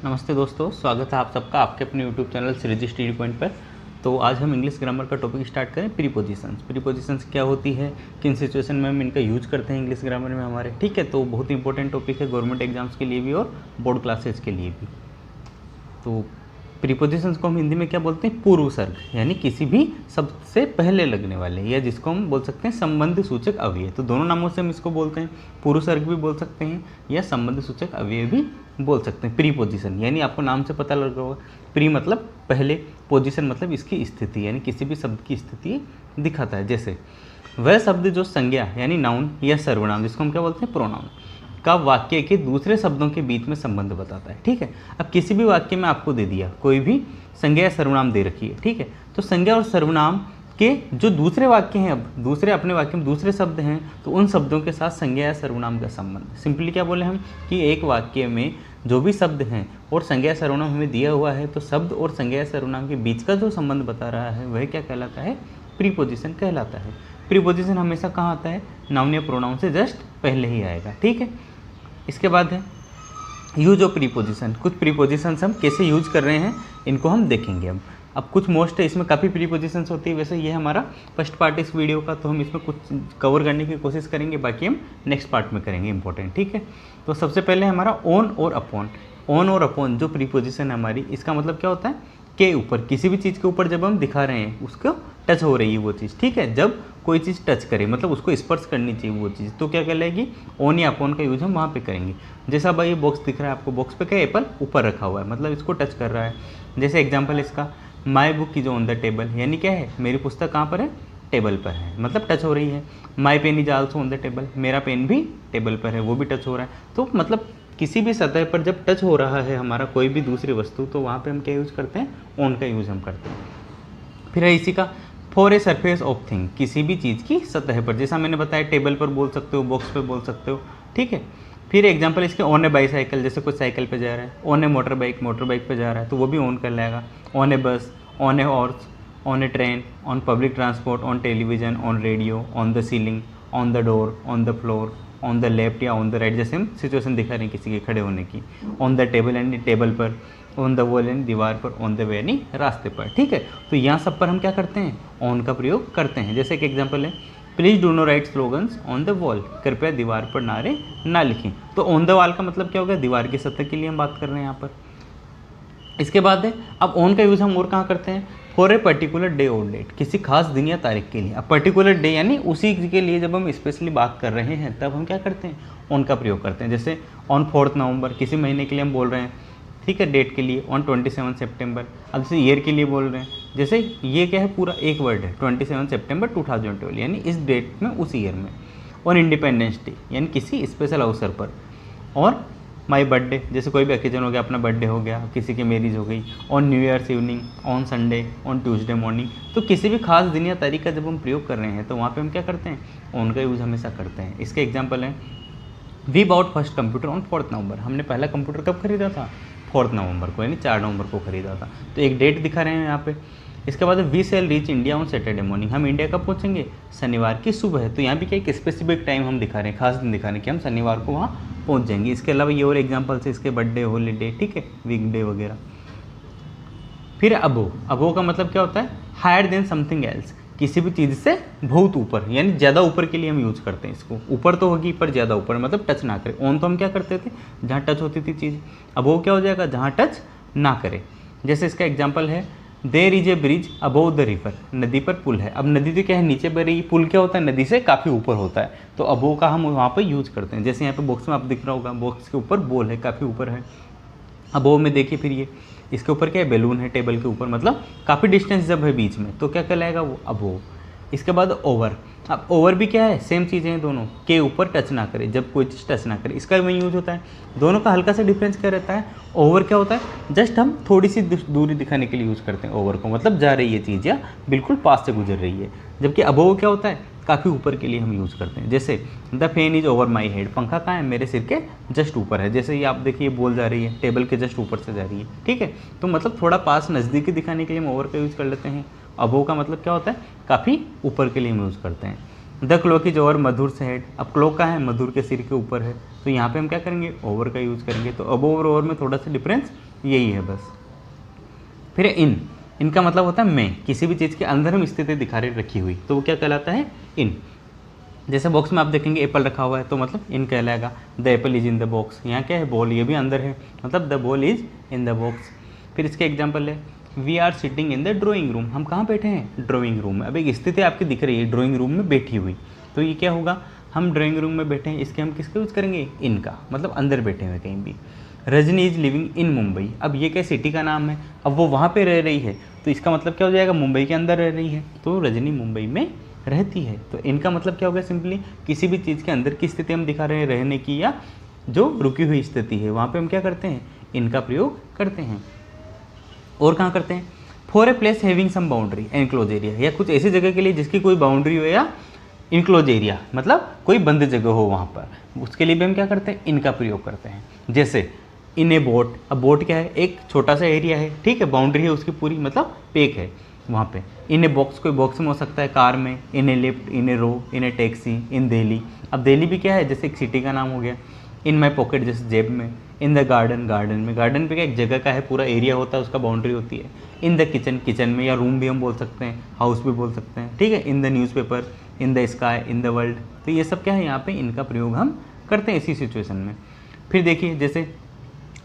नमस्ते दोस्तों, स्वागत है आप सबका आपके अपने YouTube channel Shreeji study point पर। तो आज हम इंग्लिश ग्रामर का टॉपिक स्टार्ट करें। प्रीपोजिशंस। प्रीपोजिशंस क्या होती है, किन सिचुएशन में हम इनका यूज करते हैं इंग्लिश ग्रामर में हमारे, ठीक है। तो बहुत इंपॉर्टेंट टॉपिक है गवर्नमेंट एग्जाम्स के लिए भी और बोर्ड क्लासेस के लिए भी। तो प्रीपोजिशंस को हम हिंदी में क्या बोलते हैं, पूर्व सर्ग, यानी किसी भी शब्द से पहले लगने वाले, या जिसको हम बोल सकते हैं संबंध सूचक अव्यय। तो दोनों नामों से हम इसको बोलते हैं, पूर्व सर्ग भी बोल सकते हैं या संबंध सूचक अव्यय भी बोल सकते हैं। प्रीपोजिशन यानी आपको नाम से पता लग रहा होगा, प्री मतलब पहले, पोजीशन मतलब इसकी स्थिति, यानी किसी भी शब्द की स्थिति दिखाता है। जैसे वह शब्द जो संज्ञा यानी नाउन या सर्वनाम, जिसको हम क्या बोलते हैं प्रोनाउन, का वाक्य के दूसरे शब्दों के बीच में संबंध बताता है, ठीक है। अब किसी भी वाक्य में आपको दे दिया, कोई भी संज्ञा या सर्वनाम दे रखी है, ठीक है। तो संज्ञा और सर्वनाम के जो दूसरे वाक्य हैं, अब दूसरे अपने वाक्य में दूसरे शब्द हैं, तो उन शब्दों के साथ संज्ञा या सर्वनाम का संबंध। सिंपली क्या बोले हम कि एक वाक्य में जो भी शब्द हैं और संज्ञा या सर्वनाम हमें दिया हुआ है, तो शब्द और संज्ञा या सर्वनाम के बीच का जो संबंध बता रहा है वह क्या कहलाता है, प्रीपोजिशन कहलाता है। प्रीपोजिशन हमेशा कहाँ आता है, नाउन या प्रोनाउन से जस्ट पहले ही आएगा, ठीक है। इसके बाद है यूज ऑफ प्रीपोजिशन। कुछ प्रीपोजिशंस हम कैसे यूज कर रहे हैं इनको हम देखेंगे। अब कुछ मोस्ट है, इसमें काफ़ी प्रीपोजिशंस होती है। वैसे ये हमारा फर्स्ट पार्ट इस वीडियो का, तो हम इसमें कुछ कवर करने की कोशिश करेंगे, बाकी हम नेक्स्ट पार्ट में करेंगे इंपॉर्टेंट, ठीक है। तो सबसे पहले हमारा ऑन और अपॉन। ऑन और अपॉन जो प्रीपोजिशन है हमारी, इसका मतलब क्या होता है, के ऊपर, किसी भी चीज़ के ऊपर जब हम दिखा रहे हैं उसको टच हो रही है वो चीज़, ठीक है। जब कोई चीज़ टच करे मतलब उसको स्पर्श करनी चाहिए वो चीज़, तो क्या कहलाएगी, ऑन या अपॉन का यूज हम वहाँ पे करेंगे। जैसा भाई ये बॉक्स दिख रहा है आपको, बॉक्स पे क्या एप्पल ऊपर रखा हुआ है, मतलब इसको टच कर रहा है। जैसे एग्जाम्पल इसका, my book is on the table, यानी क्या है, मेरी पुस्तक कहाँ पर है, टेबल पर है, मतलब टच हो रही है। My pen is also on the table, मेरा पेन भी टेबल पर है, वो भी टच हो रहा है। तो मतलब किसी भी सतह पर जब टच हो रहा है हमारा कोई भी दूसरी वस्तु, तो वहाँ पे हम क्या यूज़ करते हैं, ऑन का यूज़ हम करते हैं। फिर है इसी का for a surface of thing, किसी भी चीज़ की सतह पर, जैसा मैंने बताया टेबल पर बोल सकते हो, बॉक्स पे बोल सकते हो, ठीक है। फिर एग्जांपल इसके ऑन ए बाईसाइकिल, जैसे कोई साइकिल पे जा रहा है। ऑन ए मोटर बाइक पे जा रहा है, तो वो भी ऑन कर लेगा। ऑन ए बस, on a horse, on A train, on public transport, on television, on radio, on the ceiling, on the door, on the floor, on the left या ऑन द राइट, जैसे हम सिचुएशन दिखा रहे हैं किसी के खड़े होने की। ऑन द टेबल यानी टेबल पर, ऑन द वॉल यानी दीवार पर, ऑन द वे यानी रास्ते पर, ठीक है। तो यहाँ सब पर हम क्या करते हैं, ऑन का प्रयोग करते हैं। जैसे एक एग्जांपल है, please do not right slogans on the wall, कृपया दीवार पर नारे ना लिखें। तो ऑन द वॉल का मतलब क्या हो गया, दीवार की सतह के लिए हम बात कर रहे हैं यहाँ पर। इसके बाद है, अब ऑन का यूज़ हम और कहाँ करते हैं, फॉर ए पर्टिकुलर डे और डेट, किसी खास दिन या तारीख के लिए। अब पर्टिकुलर डे यानी उसी के लिए जब हम स्पेशली बात कर रहे हैं तब हम क्या करते हैं, ऑन का प्रयोग करते हैं। जैसे ऑन 4 नवंबर, किसी महीने के लिए हम बोल रहे हैं, ठीक है, डेट के लिए। ऑन 27 सितंबर, अब जैसे ईयर के लिए बोल रहे हैं, जैसे ये क्या है, पूरा एक वर्ड है, 27 सितंबर 2012, यानी इस डेट में, उस ईयर में। ऑन इंडिपेंडेंस डे यानी किसी स्पेशल अवसर पर। और माई बर्थडे, जैसे कोई भी ओकेजन हो गया, अपना बर्थडे हो गया, किसी की मैरिज हो गई। On new years evening, on Sunday, on Tuesday morning. तो किसी भी खास दिन या तारीख का जब हम प्रयोग कर रहे हैं तो वहाँ पे हम क्या करते हैं, ऑन का यूज़ हमेशा करते हैं। इसके एग्जांपल हैं, we bought first computer on 4 November, हमने पहला कंप्यूटर कब खरीदा था, 4 नवंबर को, यानी 4 नवंबर को खरीदा था। तो एक डेट दिखा रहे हैं यहाँ पे। इसके बाद we shall reach India on Saturday morning, हम इंडिया कब पहुँचेंगे, शनिवार की सुबह है। तो यहाँ भी क्या एक स्पेसिफिक टाइम हम दिखा रहे हैं, खास दिन दिखा रहे हैं कि हम शनिवार को वहाँ पहुँच जाएंगे। इसके अलावा ये और एग्जाम्पल्स है इसके, बर्थडे, हॉलीडे, ठीक है, वीकडे वगैरह। फिर अबो का मतलब क्या होता है, हायर देन समथिंग एल्स, किसी भी चीज़ से बहुत ऊपर, यानी ज़्यादा ऊपर के लिए हम यूज़ करते हैं इसको। ऊपर तो होगी पर ज़्यादा ऊपर, मतलब टच ना करे। ऑन तो हम क्या करते थे, जहाँ टच होती थी चीज़। अबोव क्या हो जाएगा, जहाँ टच ना करे। जैसे इसका एग्जाम्पल है, there is a bridge above the river, नदी पर पुल है। अब नदी तो क्या है, नीचे पर रही, पुल क्या होता है, नदी से काफ़ी ऊपर होता है। तो अबोव का हम वहाँ पर यूज़ करते हैं। जैसे यहाँ पे बॉक्स में आप दिख रहा होगा, बॉक्स के ऊपर बोल है, काफ़ी ऊपर है। अबोव में देखिए, फिर ये इसके ऊपर क्या है, बैलून है टेबल के ऊपर, मतलब काफ़ी डिस्टेंस जब है बीच में, तो क्या कहलाएगा वो, अबोव। इसके बाद ओवर। अब ओवर भी क्या है, सेम चीज़ें हैं दोनों, के ऊपर टच ना करे, जब कोई चीज़ टच ना करे, इसका भी यूज़ होता है। दोनों का हल्का सा डिफरेंस क्या रहता है, ओवर क्या होता है, जस्ट हम थोड़ी सी दूरी दिखाने के लिए यूज़ करते हैं ओवर को, मतलब जा रही है चीज़ या बिल्कुल पास से गुजर रही है। जबकि अबोव क्या होता है, काफ़ी ऊपर के लिए हम यूज़ करते हैं। जैसे the fan is over my head, पंखा कहाँ है, मेरे सिर के जस्ट ऊपर है। जैसे ये आप देखिए बोल जा रही है, टेबल के जस्ट ऊपर से जा रही है, ठीक है। तो मतलब थोड़ा पास नज़दीकी दिखाने के लिए हम ओवर का यूज़ कर लेते हैं। अबोव का मतलब क्या होता है, काफ़ी ऊपर के लिए हम यूज़ करते हैं। द क्लॉक इज ओवर मधुर से हेड, अब क्लॉक का है, मधुर के सिर के ऊपर है, तो यहाँ पे हम क्या करेंगे, ओवर का यूज़ करेंगे। तो अबोव और ओवर में थोड़ा सा डिफरेंस यही है बस। फिर इनका मतलब होता है में, किसी भी चीज़ के अंदर हम स्थिति दिखा रहे रखी हुई, तो वो क्या कहलाता है, इन। जैसे बॉक्स में आप देखेंगे एप्पल रखा हुआ है तो मतलब इन कहलाएगा, the apple is in the box. यहाँ क्या है, बॉल, ये भी अंदर है, मतलब the ball is in the box. फिर इसके एग्जाम्पल है, we are sitting in the drawing room, हम कहाँ बैठे हैं, ड्राइंग रूम में। अब एक स्थिति आपकी दिख रही है ड्राइंग रूम में बैठी हुई, तो ये क्या होगा, हम ड्राइंग रूम में बैठे हैं, इसके हम किसका यूज़ करेंगे, इनका, मतलब अंदर बैठे हुए कहीं भी। Rajni is living in Mumbai, अब ये क्या सिटी का नाम है, अब वो वहाँ पे रह रही है, तो इसका मतलब क्या हो जाएगा, मुंबई के अंदर रह रही है, तो रजनी मुंबई में रहती है। तो इनका मतलब क्या होगा, सिंपली किसी भी चीज़ के अंदर की स्थिति हम दिखा रहे हैं रहने की, या जो रुकी हुई स्थिति है वहाँ पे हम क्या करते हैं, इनका प्रयोग करते हैं। और कहाँ करते हैं, for a place having some boundary enclose area, या कुछ ऐसी जगह के लिए जिसकी कोई बाउंड्री हो या इनक्लोज एरिया, मतलब कोई बंद जगह हो वहाँ पर, उसके लिए भी हम क्या करते हैं, इनका प्रयोग करते हैं। जैसे इन ए बोट, अब बोट क्या है, एक छोटा सा एरिया है, ठीक है, बाउंड्री है उसकी पूरी, मतलब पेक है वहाँ पे। इन ए बॉक्स, कोई बॉक्स में हो सकता है, कार में, in a lift, in a row, in a taxi, in Delhi. अब दिल्ली भी क्या है, जैसे एक सिटी का नाम हो गया। इन माई पॉकेट, जैसे जेब में। इन द गार्डन, गार्डन में, गार्डन पे क्या एक जगह का है, पूरा एरिया होता है, उसका बाउंड्री होती है। इन द किचन, किचन में, या रूम भी हम बोल सकते हैं, हाउस भी बोल सकते हैं, ठीक है। In the newspaper, in the sky, in the world, तो ये सब क्या है, यहाँ पे इनका प्रयोग हम करते हैं इसी सिचुएशन में। फिर देखिए, जैसे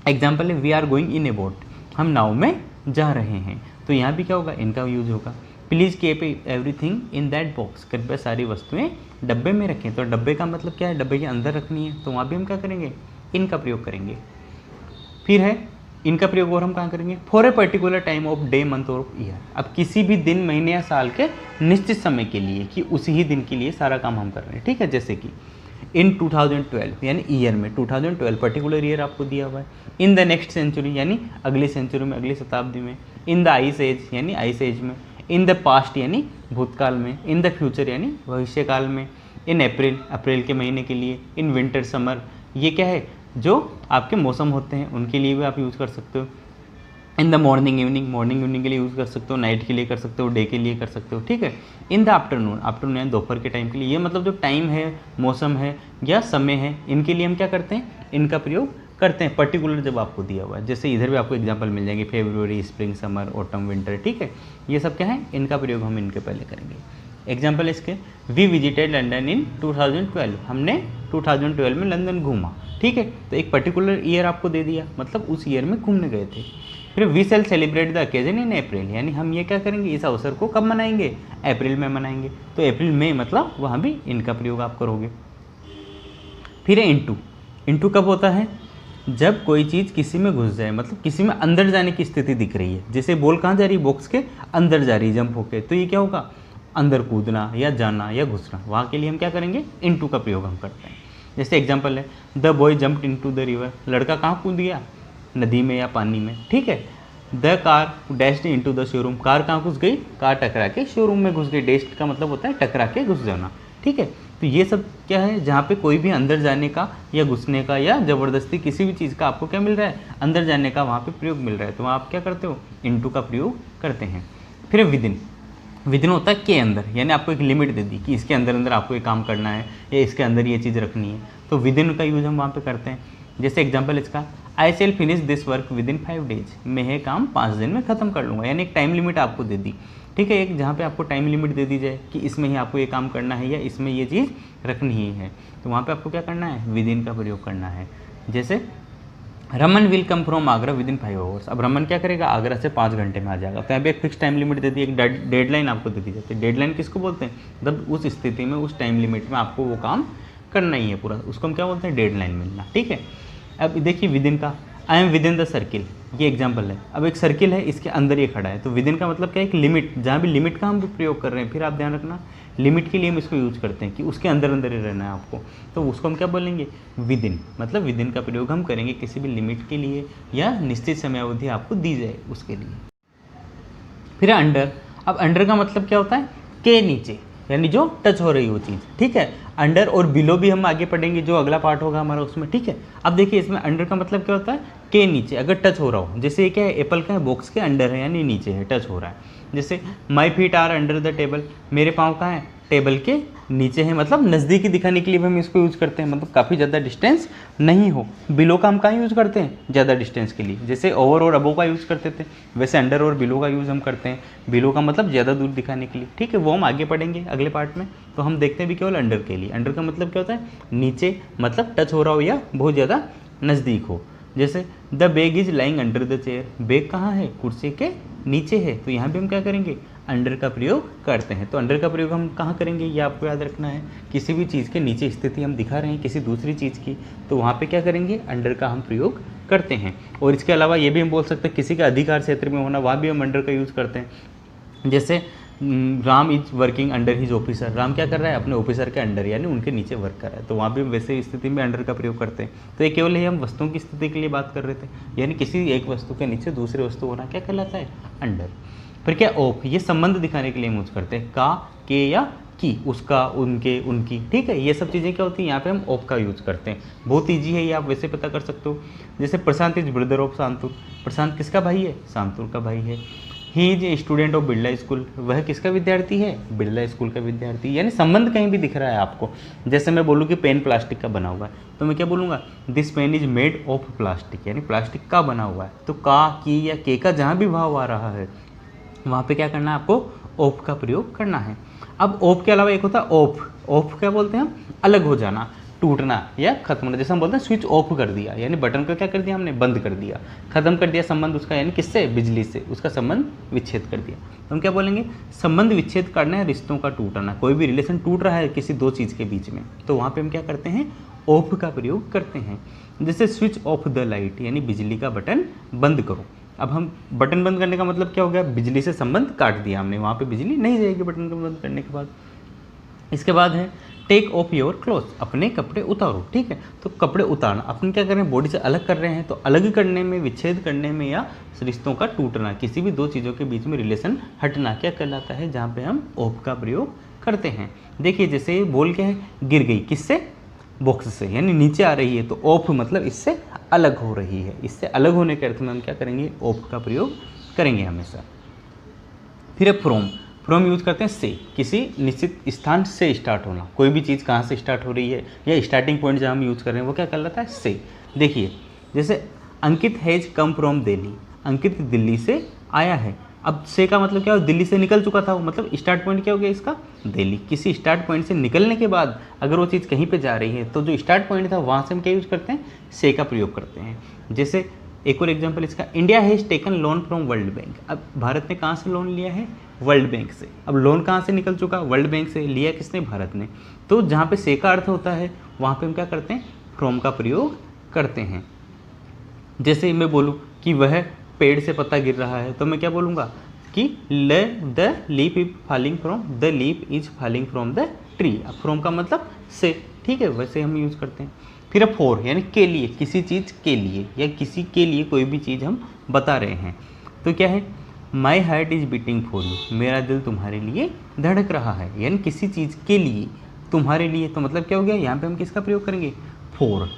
एग्जाम्पल है, we are going in a boat, हम नाव में जा रहे हैं, तो यहाँ भी क्या होगा, इनका यूज होगा। Please keep everything in that box, कृपया सारी वस्तुएं डब्बे में रखें, तो डब्बे का मतलब क्या है, डब्बे के अंदर रखनी है, तो वहाँ भी हम क्या करेंगे, इनका प्रयोग करेंगे। फिर है इनका प्रयोग और हम कहाँ करेंगे, for a particular time of day, month और ईयर, अब किसी भी दिन, महीने या साल के निश्चित समय के लिए, कि उसी ही दिन के लिए सारा काम हम कर रहे हैं, ठीक है। जैसे कि इन 2012, यानी ईयर में 2012 पर्टिकुलर ईयर आपको दिया हुआ है। इन द नेक्स्ट सेंचुरी, यानी अगली सेंचुरी में, अगली शताब्दी में। इन द आइस एज, यानी आइस एज में। इन द पास्ट, यानी भूतकाल में। इन द फ्यूचर, यानी भविष्यकाल में। इन अप्रैल, अप्रैल के महीने के लिए। इन विंटर, समर, ये क्या है, जो आपके मौसम होते हैं उनके लिए भी आप यूज़ कर सकते हो। In the morning evening, morning evening के लिए यूज़ कर सकते हो, नाइट के लिए कर सकते हो, डे के लिए कर सकते हो, ठीक है। इन द आफ्टरनून, आफ्टरनून यानी दोपहर के टाइम के लिए, ये मतलब जो टाइम है, मौसम है या समय है, इनके लिए हम क्या करते हैं, इनका प्रयोग करते हैं, पर्टिकुलर जब आपको दिया हुआ है। जैसे इधर भी आपको एग्जांपल मिल जाएंगे, February, spring, summer, autumn, winter, ठीक है। ये सब क्या है, इनका प्रयोग हम इनके पहले करेंगे। एग्जाम्पल इसके, वी विजिटेड लंदन इन 2012, हमने 2012 में लंदन घूमा, ठीक है। तो एक पर्टिकुलर ईयर आपको दे दिया, मतलब उस ईयर में घूमने गए थे। फिर we cel celebrate the occasion in April, यानी हम ये क्या करेंगे, इस अवसर को कब मनाएंगे, अप्रैल में मनाएंगे, तो अप्रैल में, मतलब वहाँ भी इनका प्रयोग आप करोगे। फिर है इंटू, इंटू कब होता है, जब कोई चीज़ किसी में घुस जाए, मतलब किसी में अंदर जाने की स्थिति दिख रही है। जैसे बॉल कहाँ जा रही है, बॉक्स के अंदर जा रही है जंप होके, तो ये क्या होगा, अंदर कूदना या जाना या घुसना, वहाँ के लिए हम क्या करेंगे, इनटू का प्रयोग हम करते हैं। जैसे एग्जांपल है, the boy jumped into the river, लड़का कहाँ कूद गया, नदी में या पानी में, ठीक है। The car dashed into the showroom, car कहाँ घुस गई, कार टकरा के शोरूम में घुस गई। डैश्ड का मतलब होता है टकरा के घुस जाना, ठीक है। तो ये सब क्या है, जहाँ पे कोई भी अंदर जाने का या घुसने का या ज़बरदस्ती किसी भी चीज़ का आपको क्या मिल रहा है, अंदर जाने का वहाँ पे प्रयोग मिल रहा है, तो वहाँ आप क्या करते हो, इनटू का प्रयोग करते हैं। फिर विदिन, विदिन होता है के अंदर, यानी आपको एक लिमिट दे दी कि इसके अंदर अंदर आपको ये काम करना है या इसके अंदर ये चीज़ रखनी है, तो विदिन का यूज़ हम वहाँ पे करते हैं। जैसे एग्जांपल इसका, I shall finish this work within 5 days, मैं ये काम 5 दिन में ख़त्म कर लूँगा, यानी एक टाइम लिमिट आपको दे दी, ठीक है। एक जहाँ पे आपको टाइम लिमिट दे दी जाए कि इसमें ही आपको ये काम करना है या इसमें ये चीज़ रखनी ही है, तो वहाँ पे आपको क्या करना है, विदिन का प्रयोग करना है। जैसे Raman will come from Agra within 5 hours, अब रमन क्या करेगा, आगरा से 5 घंटे में आ जाएगा, तो यहाँ पे एक फिक्स टाइम लिमिट दे दी, एक डेडलाइन आपको दे दी जाती है। डेडलाइन किसको बोलते हैं, मतलब उस स्थिति में, उस टाइम लिमिट में आपको वो काम करना ही है पूरा, उसको हम क्या बोलते हैं, डेडलाइन मिलना, ठीक है। अब देखिए विदिन का, I am within the circle, ये एग्जाम्पल है। अब एक सर्किल है, इसके अंदर ये खड़ा है, तो विदिन का मतलब क्या है, एक लिमिट, जहाँ भी लिमिट का हम भी प्रयोग कर रहे हैं, फिर आप ध्यान रखना लिमिट के लिए हम इसको यूज करते हैं कि उसके अंदर अंदर ही रहना है आपको, तो उसको हम क्या बोलेंगे, विदिन, मतलब विदिन का प्रयोग हम करेंगे किसी भी लिमिट के लिए या निश्चित समय अवधि आपको दी जाए उसके लिए। फिर अंडर, अब अंडर का मतलब क्या होता है, के नीचे, यानी जो टच हो रही हो चीज़, ठीक है। अंडर और बिलो भी हम आगे पढ़ेंगे, जो अगला पार्ट होगा हमारा उसमें, ठीक है। अब देखिए इसमें अंडर का मतलब क्या होता है, के नीचे, अगर टच हो रहा हो, जैसे ये क्या है, एप्पल का है, बॉक्स के अंडर है यानी नीचे है, टच हो रहा है। जैसे my feet are under the table, मेरे पाँव कहाँ है, टेबल के नीचे है, मतलब नज़दीकी दिखाने के लिए भी हम इसको यूज़ करते हैं, मतलब काफ़ी ज़्यादा डिस्टेंस नहीं हो। बिलो का हम कहाँ यूज़ करते हैं, ज़्यादा डिस्टेंस के लिए, जैसे ओवर और अबो का यूज़ करते थे, वैसे अंडर और बिलो का यूज़ हम करते हैं। बिलो का मतलब ज़्यादा दूर दिखाने के लिए, ठीक है, वो हम आगे पढ़ेंगे अगले पार्ट में। तो हम देखते हैं भी केवल अंडर के लिए। अंडर का मतलब क्या होता है, नीचे, मतलब टच हो रहा हो या बहुत ज़्यादा नज़दीक हो। जैसे the bag is lying under the chair, bag कहाँ है, कुर्सी के नीचे है, तो यहाँ भी हम क्या करेंगे, अंडर का प्रयोग करते हैं। तो अंडर का प्रयोग हम कहाँ करेंगे, ये आपको याद रखना है। किसी भी चीज़ के नीचे स्थिति हम दिखा रहे हैं किसी दूसरी चीज़ की, तो वहाँ पे क्या करेंगे, अंडर का हम प्रयोग करते हैं। और इसके अलावा ये भी हम बोल सकते हैं किसी का अधिकार क्षेत्र में होना, वहाँ भी हम अंडर का यूज़ करते हैं। जैसे Ram is working under his officer, Ram क्या कर रहा है, अपने ऑफिसर के अंडर यानी उनके नीचे वर्क कर रहा है, तो वहाँ भी हम वैसे स्थिति में अंडर का प्रयोग करते हैं। तो ये केवल हम वस्तुओं की स्थिति के लिए बात कर रहे थे, यानी किसी एक वस्तु के नीचे दूसरी वस्तु होना क्या कहलाता है, अंडर। फिर क्या ऑफ, ये संबंध दिखाने के लिए हम यूज करते हैं, का, के या की, उसका, उनके, उनकी, ठीक है, ये सब चीज़ें क्या होती हैं, यहाँ पे हम ऑफ का यूज़ करते हैं। बहुत ईजी है ये, आप वैसे पता कर सकते हो। जैसे प्रशांत इज ब्रदर ऑफ शांतुर, प्रशांत किसका भाई है, शांतुर का भाई है। He is a student of Birla school, वह किसका विद्यार्थी है, बिरला स्कूल का विद्यार्थी। यानी संबंध कहीं भी दिख रहा है आपको। जैसे मैं बोलूँ कि पेन प्लास्टिक का बना हुआ है, तो मैं क्या बोलूँगा, this pen is made of plastic, यानी प्लास्टिक का बना हुआ है। तो का, की या के का जहाँ भी भाव आ रहा है वहाँ पे क्या करना है, आपको ऑफ का प्रयोग करना है। अब ऑफ के अलावा एक होता है ऑफ, ऑफ क्या बोलते हैं हम, अलग हो जाना, टूटना या खत्म होना। जैसे हम बोलते हैं स्विच ऑफ कर दिया, यानी बटन को क्या कर दिया हमने, बंद कर दिया, खत्म कर दिया संबंध उसका, यानी किससे, बिजली से, उसका संबंध विच्छेद कर दिया। तो हम क्या बोलेंगे, संबंध विच्छेद करना है, रिश्तों का टूटना, कोई भी रिलेशन टूट रहा है किसी दो चीज़ के बीच में, तो वहाँ पे हम क्या करते हैं, ऑफ का प्रयोग करते हैं। जैसे स्विच ऑफ द लाइट, यानी बिजली का बटन बंद करो। अब हम बटन बंद करने का मतलब क्या हो गया, बिजली से संबंध काट दिया हमने, वहाँ पे बिजली नहीं जाएगी बटन को बंद करने के बाद। इसके बाद है टेक ऑफ योर क्लोथ, अपने कपड़े उतारो, ठीक है। तो कपड़े उतारना, अपन क्या कर रहे हैं, बॉडी से अलग कर रहे हैं, तो अलग करने में, विच्छेद करने में या रिश्तों का टूटना, किसी भी दो चीज़ों के बीच में रिलेशन हटना क्या कहलाता है, जहाँ पे हम ऑफ का प्रयोग करते हैं। देखिए जैसे बोल क्या है, गिर गई, किससे, बॉक्स से, यानी नीचे आ रही है, तो ऑफ मतलब इससे अलग हो रही है। इससे अलग होने के अर्थ में हम क्या करेंगे, ऑफ का प्रयोग करेंगे हमेशा। फिर है फ्रॉम, फ्रॉम यूज करते हैं से, किसी निश्चित स्थान से स्टार्ट होना, कोई भी चीज़ कहाँ से स्टार्ट हो रही है या स्टार्टिंग पॉइंट जहाँ हम यूज़ कर रहे हैं वो क्या कहलाता है, से। देखिए जैसे अंकित हैज़ कम फ्रॉम दिल्ली, अंकित दिल्ली से आया है। अब से का मतलब क्या हो, दिल्ली से निकल चुका था वो, मतलब स्टार्ट पॉइंट क्या हो गया इसका, दिल्ली। किसी स्टार्ट पॉइंट से निकलने के बाद अगर वो चीज़ कहीं पे जा रही है तो जो स्टार्ट पॉइंट था वहाँ से हम क्या यूज़ करते हैं, से का प्रयोग करते हैं। जैसे एक और एग्जांपल इसका, India has taken loan from world bank, अब भारत ने कहाँ से लोन लिया है, वर्ल्ड बैंक से। अब लोन कहाँ से निकल चुका, वर्ल्ड बैंक से, लिया किसने, भारत ने। तो जहाँ पे से का अर्थ होता है वहाँ पे हम क्या करते हैं, फ्रॉम का प्रयोग करते हैं। जैसे मैं बोलूँ कि वह पेड़ से पत्ता गिर रहा है, तो मैं क्या बोलूँगा कि the leaf is falling from, the leaf is falling from the tree. अब फ्रॉम का मतलब से, ठीक है, वैसे हम यूज़ करते हैं। फिर फॉर, यानी के लिए, किसी चीज़ के लिए या किसी के लिए कोई भी चीज़ हम बता रहे हैं, तो क्या है, my heart is beating for you, मेरा दिल तुम्हारे लिए धड़क रहा है, यानी किसी चीज़ के लिए, तुम्हारे लिए, तो मतलब क्या हो गया, यहाँ पे हम किसका प्रयोग करेंगे, फॉर,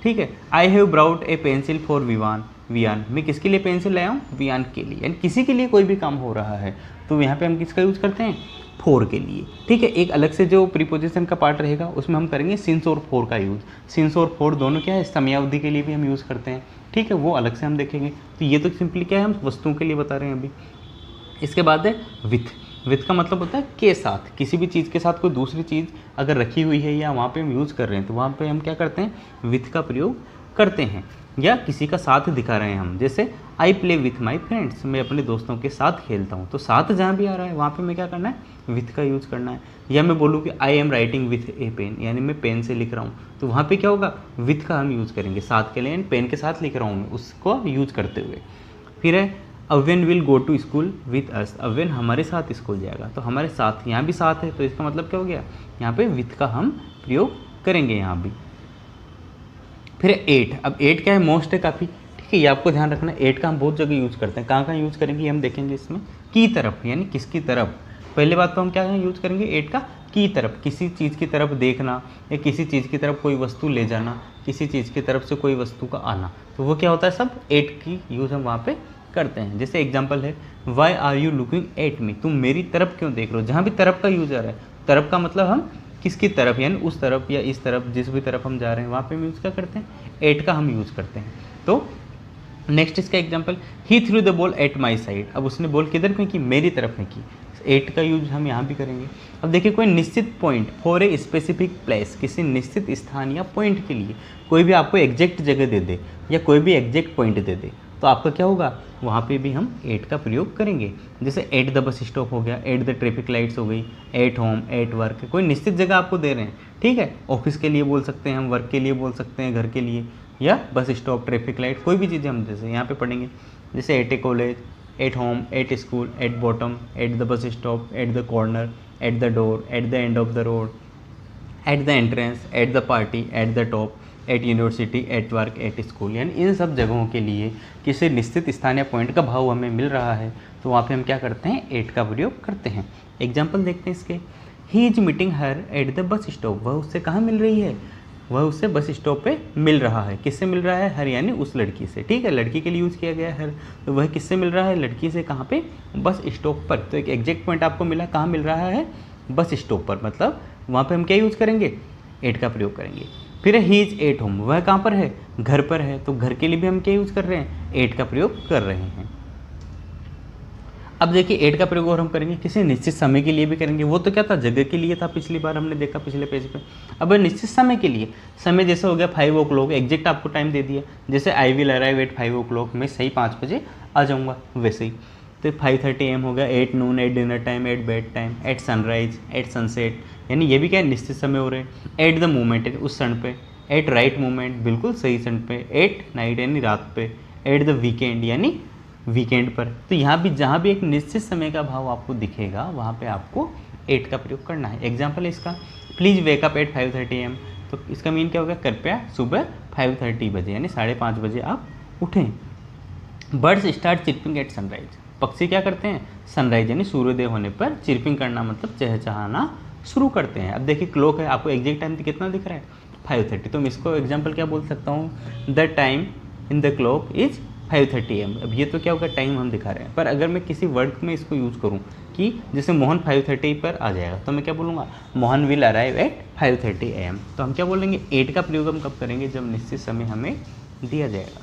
ठीक है। I have brought a pencil for Vivan, Viaan, मैं किसके लिए पेंसिल लाया हूँ, वियान के लिए, यानी किसी के लिए कोई भी काम हो रहा है, तो यहाँ पे हम किसका यूज़ करते हैं, फॉर के लिए, ठीक है। एक अलग से जो प्रीपोजिशन का पार्ट रहेगा उसमें हम करेंगे सिंस और फॉर का यूज़। सिंस और फॉर दोनों क्या है, समयावधि के लिए भी हम यूज़ करते हैं, ठीक है, वो अलग से हम देखेंगे। तो ये तो सिंपली क्या है, हम वस्तुओं के लिए बता रहे हैं अभी। इसके बाद है विथ, विथ का मतलब होता है के साथ, किसी भी चीज़ के साथ कोई दूसरी चीज़ अगर रखी हुई है या वहाँ पे हम यूज़ कर रहे हैं तो वहाँ पे हम क्या करते हैं, विथ का प्रयोग करते हैं, या किसी का साथ दिखा रहे हैं हम। जैसे I play with my friends, मैं अपने दोस्तों के साथ खेलता हूँ, तो साथ जहाँ भी आ रहा है वहाँ पे मैं क्या करना है, विथ का यूज़ करना है। या मैं बोलूँ कि I am writing with a pen, यानी मैं पेन से लिख रहा हूँ, तो वहाँ पे क्या होगा, विथ का हम यूज़ करेंगे, साथ के लिए, पेन के साथ लिख रहा हूँ मैं, उसको यूज़ करते हुए। फिर है Aven will go to school with us, Aven हमारे साथ स्कूल जाएगा, तो हमारे साथ, यहाँ भी साथ है, तो इसका मतलब क्या हो गया, यहाँ पे विथ का हम प्रयोग करेंगे यहाँ भी। फिर एट, अब एट क्या है, मोस्ट है काफ़ी, ठीक है, ये आपको ध्यान रखना है। एट का हम बहुत जगह यूज़ करते हैं, कहाँ कहाँ यूज़ करेंगे हम देखेंगे इसमें, की तरफ, यानी किसकी तरफ। पहले बात तो हम क्या यूज़ करेंगे, एट का की तरफ, किसी चीज़ की तरफ देखना या किसी चीज़ की तरफ कोई वस्तु ले जाना, किसी चीज़ की तरफ से कोई वस्तु का आना, तो वो क्या होता है, सब एट की यूज़ हम वहाँ पे करते हैं। जैसे एग्जाम्पल है, why are you looking at me, तुम मेरी तरफ क्यों देख रहे हो। जहाँ भी तरफ का यूज आ रहा है, तरफ का मतलब हम किसकी तरफ, यानी उस तरफ या इस तरफ, जिस भी तरफ हम जा रहे हैं वहाँ पे हम यूज़ क्या करते हैं, एट का हम यूज़ करते हैं। तो नेक्स्ट इसका example, he through the ball at my side, अब उसने बॉल किधर फेंकी, मेरी तरफ फेंकी, एट का यूज हम यहाँ भी करेंगे। अब देखिए, कोई निश्चित point, for a specific place, किसी निश्चित स्थान या पॉइंट के लिए कोई भी आपको एग्जैक्ट जगह दे दे या कोई भी एग्जैक्ट पॉइंट दे दे, तो आपका क्या होगा, वहाँ पे भी हम एट का प्रयोग करेंगे। जैसे एट द बस स्टॉप हो गया, एट द ट्रैफिक लाइट्स हो गई, एट होम, एट वर्क, कोई निश्चित जगह आपको दे रहे हैं, ठीक है। ऑफिस के लिए बोल सकते हैं हम, वर्क के लिए बोल सकते हैं, घर के लिए, या बस स्टॉप, ट्रैफिक लाइट, कोई भी चीज़ें हम जैसे यहाँ पे पढ़ेंगे। जैसे at a college, at home, at school, at bottom, at the bus stop, at the corner, at the door, at the end of the road, at the entrance, at the party, at the top, at university, at work, at school, यानी इन सब जगहों के लिए किसी निश्चित स्थान या पॉइंट का भाव हमें मिल रहा है, तो वहाँ पे हम क्या करते हैं, एट का प्रयोग करते हैं। एग्जाम्पल देखते हैं इसके, he is meeting her at the bus stop, वह उससे कहाँ मिल रही है, वह उससे बस स्टॉप पे मिल रहा है। किससे मिल रहा है, हर यानी उस लड़की से, ठीक है, लड़की के लिए यूज़ किया गया है हर, तो वह किससे मिल रहा है, लड़की से, कहाँ पे, बस स्टॉप पर। तो एक एग्जैक्ट पॉइंट आपको मिला, कहाँ मिल रहा है, बस स्टॉप पर, मतलब वहाँ पे हम क्या यूज़ करेंगे, एट का प्रयोग करेंगे। फिर ही इज एट होम, वह कहाँ पर है, घर पर है, तो घर के लिए भी हम क्या यूज़ कर रहे हैं, एट का प्रयोग कर रहे हैं। अब देखिए, एट का प्रयोग और हम करेंगे किसी निश्चित समय के लिए भी करेंगे। वो तो क्या था, जगह के लिए था, पिछली बार हमने देखा पिछले पेज पे। अब निश्चित समय के लिए, समय जैसे हो गया 5 o'clock, एग्जैक्ट आपको टाइम दे दिया, जैसे I will arrive at 5 o'clock, मैं सही 5 बजे आ जाऊँगा, वैसे ही। तो 5:30 AM हो गया, at noon, at dinner time, at bed time, at sunrise, at sunset, यानी ये भी क्या है, निश्चित समय हो रहे हैं। एट द मोमेंट, उस क्षण पे, एट राइट मोमेंट, बिल्कुल सही क्षण पे, एट नाइट यानी रात पे, एट द वीकेंड यानी वीकेंड पर। तो यहाँ भी जहाँ भी एक निश्चित समय का भाव आपको दिखेगा, वहाँ पे आपको एट का प्रयोग करना है। एग्जाम्पल इसका, प्लीज़ वेकअप एट 5:30 AM, तो इसका मीन क्या होगा, कृपया सुबह 5:30 बजे यानी 5:30 बजे आप उठें। Birds start chirping at sunrise, पक्षी क्या करते हैं, सनराइज यानी सूर्योदय होने पर चिरपिंग करना, मतलब चहचहाना शुरू करते हैं। अब देखिए, क्लॉक है, आपको एग्जैक्ट टाइम कितना दिख रहा है, 5:30, तो मैं इसको एग्जाम्पल क्या बोल सकता हूँ, the time in the clock is 5:30 AM। अब ये तो क्या होगा, टाइम हम दिखा रहे हैं, पर अगर मैं किसी वर्ड में इसको यूज़ करूँ कि जैसे मोहन 5:30 पर आ जाएगा, तो मैं क्या बोलूँगा, Mohan will arrive at 5:30 AM। तो हम क्या बोलेंगे, एट का प्रयोग हम कब करेंगे, जब निश्चित समय हमें दिया जाएगा।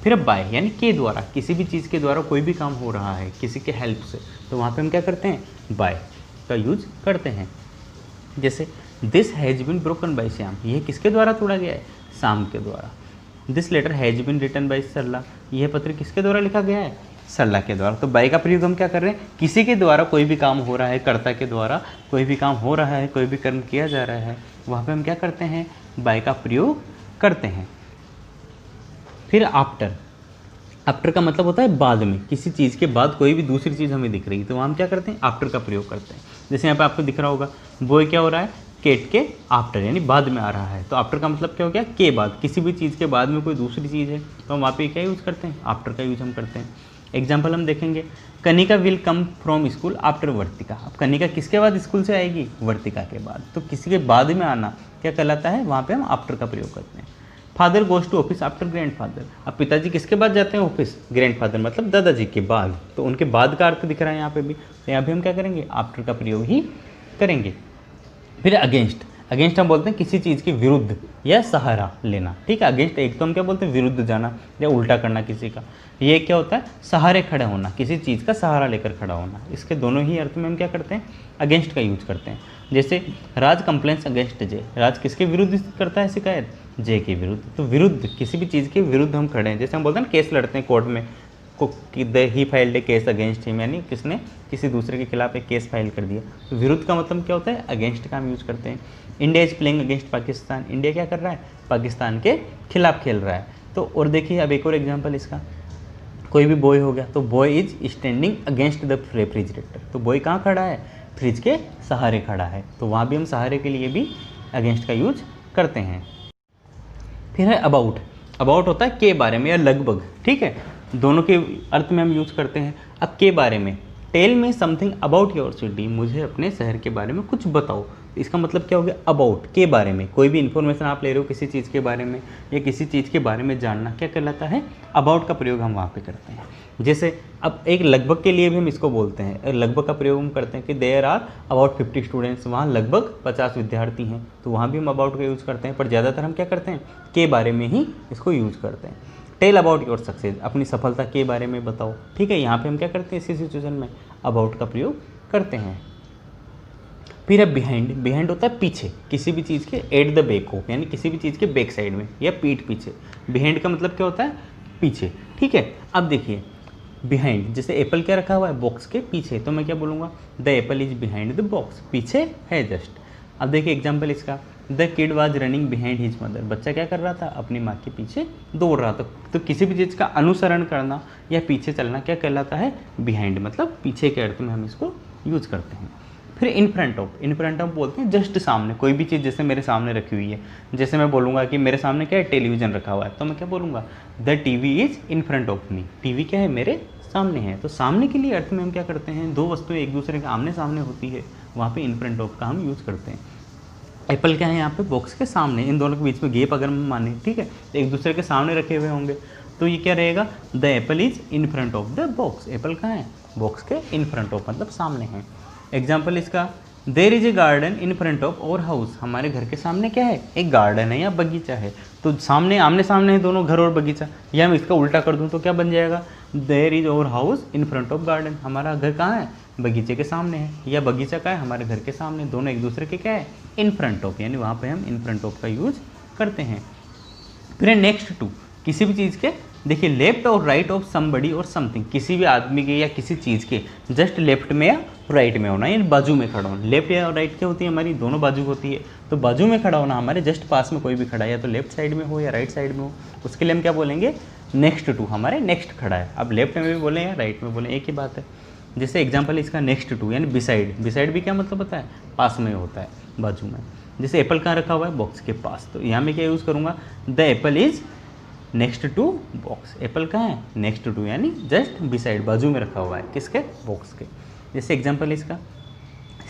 फिर अब बाय यानी के द्वारा, किसी भी चीज़ के द्वारा कोई भी काम हो रहा है किसी के हेल्प से, तो वहाँ पे हम क्या करते हैं, बाय का यूज करते हैं। जैसे this has been broken by Shyam, यह किसके द्वारा तोड़ा गया है, शाम के द्वारा। This letter has been written by Sarla, यह पत्र किसके द्वारा लिखा गया है, सरला के द्वारा। तो बाय का प्रयोग हम क्या कर रहे हैं, किसी के द्वारा कोई भी काम हो रहा है, कर्ता के द्वारा कोई भी काम हो रहा है, कोई भी कर्म किया जा रहा है, वहाँ पे हम क्या करते हैं, बाय का प्रयोग करते हैं। फिर आफ्टर, आफ्टर का मतलब होता है बाद में, किसी चीज़ के बाद कोई भी दूसरी चीज़ हमें दिख रही है, तो वहाँ हम क्या करते हैं, आफ्टर का प्रयोग करते हैं। जैसे यहाँ पे आपको दिख रहा होगा, बॉय क्या हो रहा है, केट के आफ्टर यानी बाद में आ रहा है, तो आफ्टर का मतलब क्या हो गया, के बाद, किसी भी चीज़ के बाद में कोई दूसरी चीज़ है, तो हम वहाँ पे क्या यूज़ करते हैं, आफ्टर का यूज़ हम करते हैं। एग्जाम्पल हम देखेंगे, Kanika will come from school after Vartika. अब कनिका किसके बाद स्कूल से आएगी, वर्तिका के बाद, तो किसी के बाद में आना क्या कहलाता है, वहाँ पे हम आफ्टर का प्रयोग करते हैं। Father goes to office after grandfather, अब पिताजी किसके बाद जाते हैं ऑफिस, ग्रैंडफादर मतलब दादाजी के बाद, तो उनके बाद का अर्थ दिख रहा है यहाँ पे भी, तो यहाँ भी हम क्या करेंगे, आफ्टर का प्रयोग ही करेंगे। फिर अगेंस्ट, अगेंस्ट हम बोलते हैं किसी चीज़ के विरुद्ध या सहारा लेना, ठीक है। अगेंस्ट एक तो हम क्या बोलते हैं, विरुद्ध जाना या उल्टा करना किसी का, ये क्या होता है, सहारे खड़े होना, किसी चीज़ का सहारा लेकर खड़ा होना। इसके दोनों ही अर्थ में हम क्या करते हैं, अगेंस्ट का यूज करते हैं। जैसे राज कंप्लेंट्स अगेंस्ट जय, राज किसके विरुद्ध करता है शिकायत, जय के विरुद्ध। तो विरुद्ध, किसी भी चीज़ के विरुद्ध हम खड़े हैं। जैसे हम बोलते हैं ना, केस लड़ते हैं कोर्ट में, ही फाइल्ड ए केस अगेंस्ट हिम, यानी किसने किसी दूसरे के खिलाफ एक केस फाइल कर दिया। तो विरुद्ध का मतलब क्या होता है, अगेंस्ट का हम यूज़ करते हैं। India is playing against Pakistan, India क्या कर रहा है, पाकिस्तान के खिलाफ खेल रहा है। तो और देखिए अब एक और एग्जाम्पल इसका, कोई भी बॉय हो गया, तो boy is standing against the refrigerator, तो बॉय कहाँ खड़ा है, फ्रिज के सहारे खड़ा है, तो वहाँ भी हम सहारे के लिए भी अगेंस्ट का यूज करते हैं। फिर है अबाउट, अबाउट होता है के बारे में या लगभग, ठीक है, दोनों के अर्थ में हम यूज़ करते हैं। अब के बारे में, tell me something about your city, मुझे अपने शहर के बारे में कुछ बताओ। इसका मतलब क्या हो गया, अबाउट के बारे में। कोई भी इन्फॉर्मेशन आप ले रहे हो किसी चीज़ के बारे में या किसी चीज़ के बारे में जानना, क्या कहलाता है, अबाउट का प्रयोग हम वहाँ पे करते हैं। जैसे अब एक लगभग के लिए भी हम इसको बोलते हैं, लगभग का प्रयोग हम करते हैं कि देयर आर अबाउट 50 स्टूडेंट्स, वहाँ लगभग 50 विद्यार्थी हैं, तो वहाँ भी हम अबाउट का यूज़ करते हैं। पर ज़्यादातर हम क्या करते हैं, के बारे में ही इसको यूज़ करते हैं। टेल अबाउट योर सक्सेस, अपनी सफलता के बारे में बताओ। ठीक है, यहाँ पे हम क्या करते हैं, इसी सिचुएशन में अबाउट का प्रयोग करते हैं। फिर है बिहाइंड, बिहाइंड होता है पीछे, किसी भी चीज़ के एट द बैक हो, यानी किसी भी चीज़ के बैक साइड में या पीठ पीछे। बिहाइंड का मतलब क्या होता है, पीछे। ठीक है, अब देखिए बिहाइंड, जैसे एप्पल क्या रखा हुआ है, बॉक्स के पीछे, तो मैं क्या बोलूँगा, the apple is behind the box, पीछे है जस्ट। अब देखिए एग्जाम्पल इसका, the kid was running behind his mother, बच्चा क्या कर रहा था, अपनी माँ के पीछे दौड़ रहा था। तो किसी भी चीज़ का अनुसरण करना या पीछे चलना क्या कहलाता है, बिहाइंड, मतलब पीछे के अर्थ में हम इसको यूज़ करते हैं। फिर in front of, in front of बोलते हैं जस्ट सामने, कोई भी चीज़ जैसे मेरे सामने रखी हुई है, जैसे मैं बोलूँगा कि मेरे सामने क्या है, टेलीविज़न रखा हुआ है, तो मैं क्या बोलूँगा, the TV is in front of me, TV क्या है, मेरे सामने है। तो सामने के लिए अर्थ में हम क्या करते हैं, दो वस्तुएं एक दूसरे के आमने सामने होती है, वहाँ पे इन फ्रंट ऑफ का हम यूज़ करते हैं। एप्पल क्या है, यहाँ पे बॉक्स के सामने, इन दोनों के बीच में गैप अगर हम माने, ठीक है, तो एक दूसरे के सामने रखे हुए होंगे, तो ये क्या रहेगा, the apple is in front of the box, apple कहाँ है, बॉक्स के इन फ्रंट ऑफ मतलब सामने है। एग्जाम्पल इसका, there is a garden in front of और हाउस, हमारे घर के सामने क्या है, एक गार्डन है या बगीचा है। तो सामने आमने सामने है दोनों, घर और बगीचा, या मैं इसका उल्टा कर दूं तो क्या बन जाएगा, देर इज और house in front of garden, हमारा घर कहाँ है, बगीचे के सामने है, या बगीचा का है, हमारे घर के सामने, दोनों एक दूसरे के क्या है, इन फ्रंट ऑफ, यानी वहाँ पे हम इन फ्रंट ऑफ का यूज करते हैं। फिर नेक्स्ट टू, किसी भी चीज़ के, देखिए लेफ्ट और राइट ऑफ समबडी और समथिंग, किसी भी आदमी के या किसी चीज़ के जस्ट लेफ्ट में या राइट में होना, यानी बाजू में खड़ा होना। लेफ्ट या राइट क्या होती है, हमारी दोनों बाजू होती है, तो बाजू में खड़ा होना, हमारे जस्ट पास में कोई भी खड़ा है, या तो लेफ्ट साइड में हो या राइट साइड में हो, उसके लिए हम क्या बोलेंगे, नेक्स्ट टू, हमारे नेक्स्ट खड़ा है। अब लेफ्ट में भी बोले या राइट में बोले, एक ही बात है। जैसे एग्जाम्पल इसका नेक्स्ट टू, यानी बिसाइड, बिसाइड भी क्या मतलब होता है, पास में होता है, बाजू में। जैसे एप्पल कहाँ रखा हुआ है, बॉक्स के पास, तो यहाँ मैं क्या यूज़ करूँगा, the apple is next to box, apple कहाँ है, नेक्स्ट टू, यानी जस्ट बिसाइड, बाजू में रखा हुआ है, किसके, बॉक्स के। जैसे एग्जाम्पल इसका,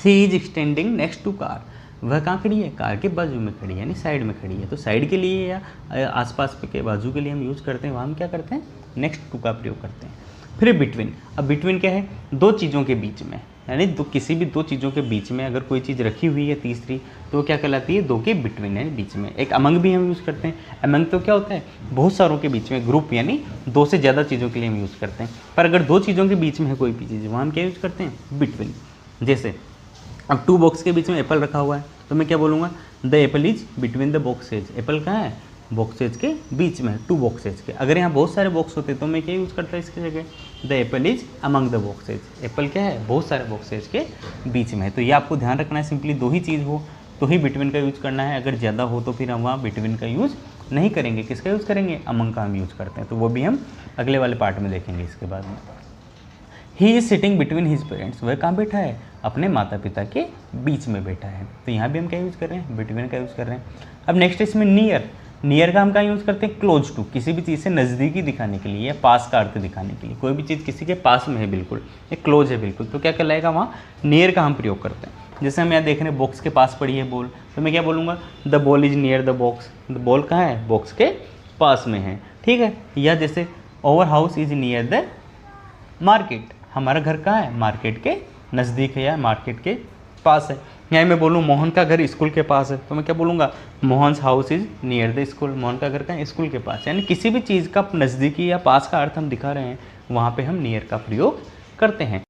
she is extending next to car, वह कहाँ खड़ी है, कार के बाजू में खड़ी है, यानी साइड में खड़ी है। तो साइड के लिए या आसपास के बाजू के लिए हम यूज़ करते हैं, वहाँ हम क्या करते हैं, नेक्स्ट टू का प्रयोग करते हैं। फिर बिटवीन, अब बिटवीन क्या है, दो चीज़ों के बीच में, यानी किसी भी दो चीज़ों के बीच में अगर कोई चीज़ रखी हुई है तीसरी, तो क्या कहलाती है, दो के बिटवीन, यानी बीच में। एक अमंग भी हम यूज़ करते हैं, अमंग तो क्या होता है, बहुत सारों के बीच में, ग्रुप, यानी दो से ज़्यादा चीज़ों के लिए हम यूज़ करते हैं। पर अगर दो चीज़ों के बीच में है कोई भी चीज़, वहाँ हम क्या यूज़ करते हैं, बिटवीन। जैसे अब टू बॉक्स के बीच में एप्पल रखा हुआ है, तो मैं क्या बोलूँगा, the apple is between the boxes, Apple कहाँ है, बॉक्सेज के बीच में, टू बॉक्सेज के। अगर यहाँ बहुत सारे बॉक्स होते तो मैं क्या यूज़ करता है इसकी जगह, the apple is among the boxes, Apple क्या है, बहुत सारे बॉक्सेज के बीच में है। तो ये आपको ध्यान रखना है, सिंपली दो ही चीज़ हो तो ही बिटवीन का यूज़ करना है, अगर ज़्यादा हो तो फिर हम वहाँ बिटवीन का यूज़ नहीं करेंगे। किसका यूज़ करेंगे, अमंग का हम यूज़ करते हैं, तो वो भी हम अगले वाले पार्ट में देखेंगे इसके बाद में। He is sitting between his parents, वह कहाँ बैठा है, अपने माता पिता के बीच में बैठा है, तो यहाँ भी हम क्या यूज़ कर रहे हैं, बिटवीन का यूज़ कर रहे हैं। अब नेक्स्ट इसमें नियर, नियर का हम क्या यूज़ करते हैं, क्लोज टू, किसी भी चीज़ से नज़दीकी दिखाने के लिए या पास का अर्थ दिखाने के लिए। कोई भी चीज़ किसी के पास में है बिल्कुल, ये क्लोज है बिल्कुल, तो क्या कहलाएगा, वहाँ नियर का हम प्रयोग करते हैं। जैसे हम यहाँ देख रहे हैं बॉक्स के पास पड़ी है बॉल, तो मैं क्या बोलूँगा, the ball is near the box, the ball कहाँ है, बॉक्स के पास में है, ठीक है। या जैसे over house is near the market, हमारा घर कहाँ है, मार्केट के नज़दीक है या मार्केट के पास है। यहाँ मैं बोलूँ मोहन का घर स्कूल के पास है, तो मैं क्या बोलूँगा, Mohan's house is near the school, Mohan का घर कहाँ है, स्कूल के पास। यानी किसी भी चीज़ का नज़दीकी या पास का अर्थ हम दिखा रहे हैं, वहाँ पे हम नियर का प्रयोग करते हैं।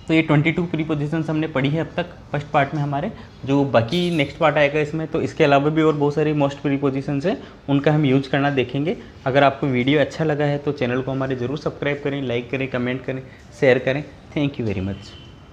तो ये 22 प्रीपोजिशंस हमने पढ़ी है अब तक फर्स्ट पार्ट में हमारे। जो बाकी नेक्स्ट पार्ट आएगा इसमें, तो इसके अलावा भी और बहुत सारी मोस्ट प्रीपोजिशंस हैं, उनका हम यूज करना देखेंगे। अगर आपको वीडियो अच्छा लगा है तो चैनल को हमारे ज़रूर सब्सक्राइब करें, लाइक करें, कमेंट करें, शेयर करें। Thank you very much.